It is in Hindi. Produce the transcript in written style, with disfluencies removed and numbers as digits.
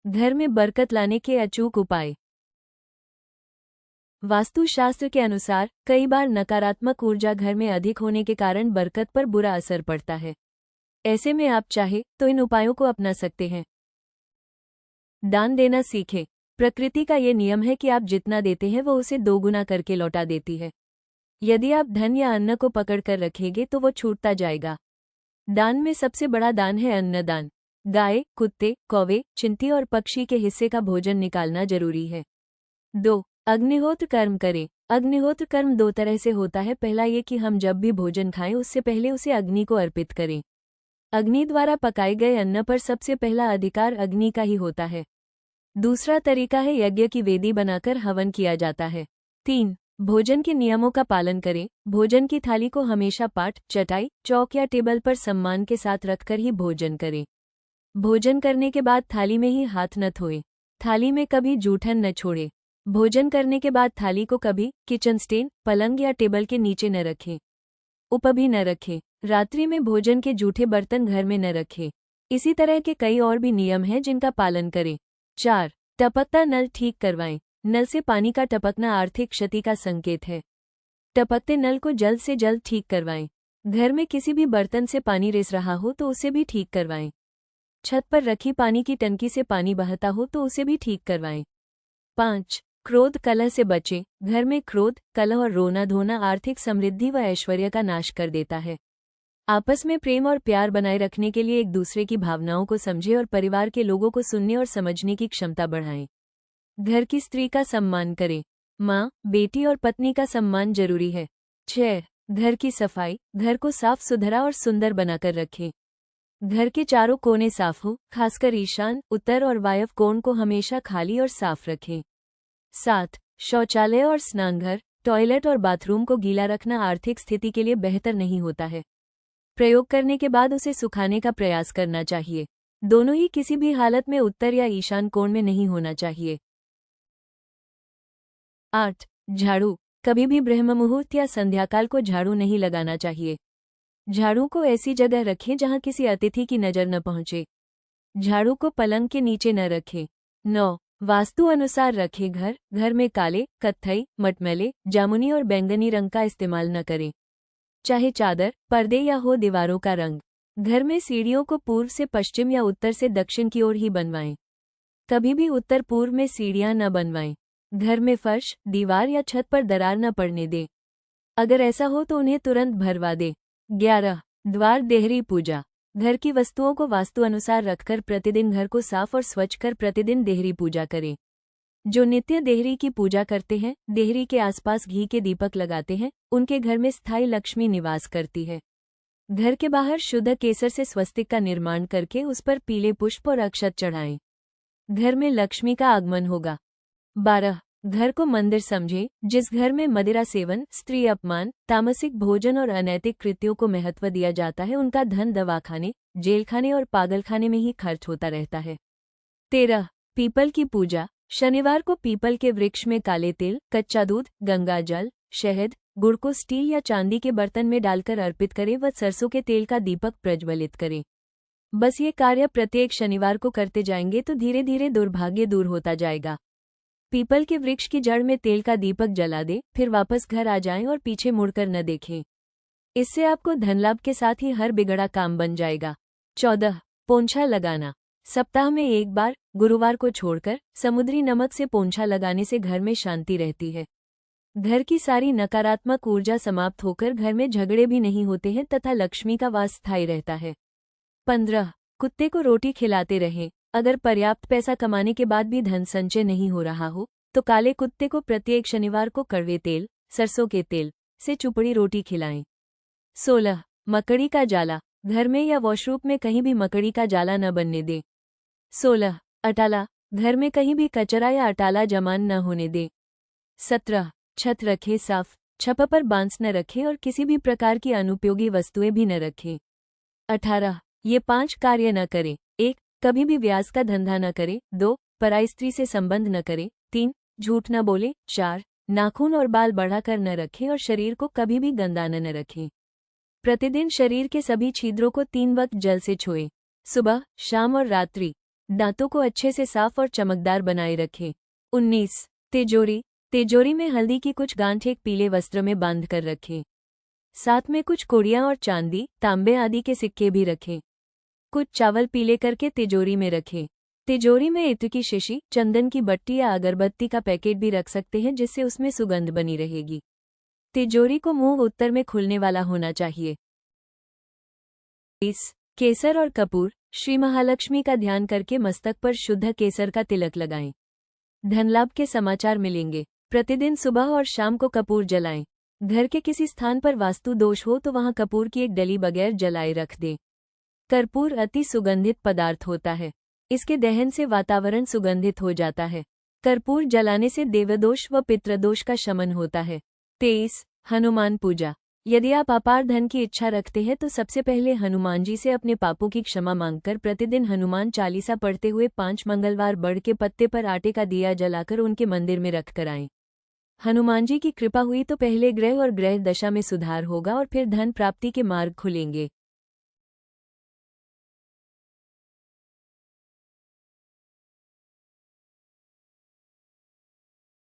घर में बरकत लाने के अचूक उपाय। वास्तुशास्त्र के अनुसार कई बार नकारात्मक ऊर्जा घर में अधिक होने के कारण बरकत पर बुरा असर पड़ता है। ऐसे में आप चाहे तो इन उपायों को अपना सकते हैं। दान देना सीखें। प्रकृति का ये नियम है कि आप जितना देते हैं वो उसे दोगुना करके लौटा देती है। यदि आप धन या अन्न को पकड़ कर रखेंगे तो वो छूटता जाएगा। दान में सबसे बड़ा दान है अन्नदान। गाय, कुत्ते, कौवे, चिंटी और पक्षी के हिस्से का भोजन निकालना जरूरी है। 2. अग्निहोत्र कर्म करें। अग्निहोत्र कर्म दो तरह से होता है। पहला ये कि हम जब भी भोजन खाएं उससे पहले उसे अग्नि को अर्पित करें। अग्नि द्वारा पकाए गए अन्न पर सबसे पहला अधिकार अग्नि का ही होता है। दूसरा तरीका है यज्ञ की वेदी बनाकर हवन किया जाता है। 3. भोजन के नियमों का पालन करें। भोजन की थाली को हमेशा पाट, चटाई, चौक या टेबल पर सम्मान के साथ रखकर ही भोजन करें। भोजन करने के बाद थाली में ही हाथ न धोएं। थाली में कभी जूठन न छोड़ें। भोजन करने के बाद थाली को कभी किचन स्टैंड, पलंग या टेबल के नीचे न रखें। ऊपर भी न रखें। रात्रि में भोजन के जूठे बर्तन घर में न रखें। इसी तरह के कई और भी नियम हैं जिनका पालन करें। 4. टपकता नल ठीक करवाएं। नल से पानी का टपकना आर्थिक क्षति का संकेत है। टपकते नल को जल्द से जल्द ठीक करवाएं। घर में किसी भी बर्तन से पानी रिस रहा हो तो उसे भी ठीक करवाएं। छत पर रखी पानी की टंकी से पानी बहता हो तो उसे भी ठीक करवाएं। 5. क्रोध कलह से बचें। घर में क्रोध, कलह और रोना धोना आर्थिक समृद्धि व ऐश्वर्य का नाश कर देता है। आपस में प्रेम और प्यार बनाए रखने के लिए एक दूसरे की भावनाओं को समझें और परिवार के लोगों को सुनने और समझने की क्षमता बढ़ाएं। घर की स्त्री का सम्मान करें। माँ, बेटी और पत्नी का सम्मान जरूरी है। 6. घर की सफाई। घर को साफ सुथरा और सुंदर बनाकर रखें। घर के चारों कोने साफ हो, खासकर ईशान, उत्तर और वायव्य कोण को हमेशा खाली और साफ रखें। 7. शौचालय और स्नानघर, टॉयलेट और बाथरूम को गीला रखना आर्थिक स्थिति के लिए बेहतर नहीं होता है। प्रयोग करने के बाद उसे सुखाने का प्रयास करना चाहिए। दोनों ही किसी भी हालत में उत्तर या ईशान कोण में नहीं होना चाहिए। 8. झाड़ू। कभी भी ब्रह्म मुहूर्त या संध्याकाल को झाड़ू नहीं लगाना चाहिए। झाड़ू को ऐसी जगह रखें जहां किसी अतिथि की नजर न पहुंचे। झाड़ू को पलंग के नीचे न रखें। 9. वास्तु अनुसार रखें घर। घर में काले, कत्थई, मटमैले, जामुनी और बैंगनी रंग का इस्तेमाल न करें। चाहे चादर, पर्दे या हो दीवारों का रंग। घर में सीढ़ियों को पूर्व से पश्चिम या उत्तर से दक्षिण की ओर ही बनवाएं। कभी भी उत्तर पूर्व में सीढ़ियां न बनवाएं। घर में फर्श, दीवार या छत पर दरार न पड़ने दें। अगर ऐसा हो तो उन्हें तुरंत भरवा दें। 11. द्वार देहरी पूजा। घर की वस्तुओं को वास्तु अनुसार रखकर प्रतिदिन घर को साफ और स्वच्छ कर प्रतिदिन देहरी पूजा करें। जो नित्य देहरी की पूजा करते हैं, देहरी के आसपास घी के दीपक लगाते हैं, उनके घर में स्थायी लक्ष्मी निवास करती है। घर के बाहर शुद्ध केसर से स्वस्तिक का निर्माण करके उस पर पीले पुष्प और अक्षत चढ़ाएं। घर में लक्ष्मी का आगमन होगा। 12. घर को मंदिर समझें। जिस घर में मदिरा सेवन, स्त्री अपमान, तामसिक भोजन और अनैतिक कृत्यों को महत्व दिया जाता है उनका धन दवाखाने, जेलखाने और पागलखाने में ही खर्च होता रहता है। 13. पीपल की पूजा। शनिवार को पीपल के वृक्ष में काले तिल, कच्चा दूध, गंगा जल, शहद, गुड़ को स्टील या चांदी के बर्तन में डालकर अर्पित करें व सरसों के तेल का दीपक प्रज्वलित करें। बस ये कार्य प्रत्येक शनिवार को करते जाएंगे तो धीरे धीरे दुर्भाग्य दूर होता जाएगा। पीपल के वृक्ष की जड़ में तेल का दीपक जला दें, फिर वापस घर आ जाएं और पीछे मुड़कर न देखें। इससे आपको धनलाभ के साथ ही हर बिगड़ा काम बन जाएगा। 14. पोंछा लगाना। सप्ताह में एक बार, गुरुवार को छोड़कर, समुद्री नमक से पोंछा लगाने से घर में शांति रहती है। घर की सारी नकारात्मक ऊर्जा समाप्त होकर घर में झगड़े भी नहीं होते हैं तथा लक्ष्मी का वास स्थायी रहता है। 15. कुत्ते को रोटी खिलाते रहें। अगर पर्याप्त पैसा कमाने के बाद भी धन संचय नहीं हो रहा हो तो काले कुत्ते को प्रत्येक शनिवार को कड़वे तेल, सरसों के तेल से चुपड़ी रोटी खिलाएं। 16. मकड़ी का जाला। घर में या वॉशरूम में कहीं भी मकड़ी का जाला न बनने दें। 16. अटाला। घर में कहीं भी कचरा या अटाला जमा न होने दें। 17. छत रखें साफ। छत पर बांस न रखें और किसी भी प्रकार की अनुपयोगी वस्तुएं भी न रखें। 18. ये 5 कार्य न करें। 1. कभी भी व्याज का धंधा न करें। 2. पराई स्त्री से संबंध न करें। 3. झूठ न बोले। 4. नाखून और बाल बढ़ाकर न रखें और शरीर को कभी भी गंदा न रखें। प्रतिदिन शरीर के सभी छिद्रों को 3 वक्त जल से छुएं, सुबह, शाम और रात्रि। दांतों को अच्छे से साफ और चमकदार बनाए रखें। 19। तिजोरी। तिजोरी में हल्दी की कुछ गांठ एक पीले वस्त्र में बांध कर रखें। साथ में कुछ कौड़ियां और चांदी, तांबे आदि के सिक्के भी रखें। कुछ चावल पीले करके तिजोरी में रखें। तिजोरी में इत्र की शीशी, चंदन की बट्टी या अगरबत्ती का पैकेट भी रख सकते हैं, जिससे उसमें सुगंध बनी रहेगी। तिजोरी को मुंह उत्तर में खुलने वाला होना चाहिए। 20। केसर और कपूर। श्री महालक्ष्मी का ध्यान करके मस्तक पर शुद्ध केसर का तिलक लगाएं। धनलाभ के समाचार मिलेंगे। प्रतिदिन सुबह और शाम को कपूर जलाएं। घर के किसी स्थान पर वास्तु दोष हो तो वहां कपूर की एक डली बगैर जलाए रख दें। कर्पूर अति सुगंधित पदार्थ होता है। इसके दहन से वातावरण सुगंधित हो जाता है। कर्पूर जलाने से देवदोष व पितृदोष का शमन होता है। 23। हनुमान पूजा। यदि आप अपार धन की इच्छा रखते हैं तो सबसे पहले हनुमान जी से अपने पापों की क्षमा मांगकर प्रतिदिन हनुमान चालीसा पढ़ते हुए 5 मंगलवार बड़ के पत्ते पर आटे का दिया जलाकर उनके मंदिर में रख कर आएं। हनुमान जी की कृपा हुई तो पहले ग्रह और ग्रह दशा में सुधार होगा और फिर धन प्राप्ति के मार्ग खुलेंगे।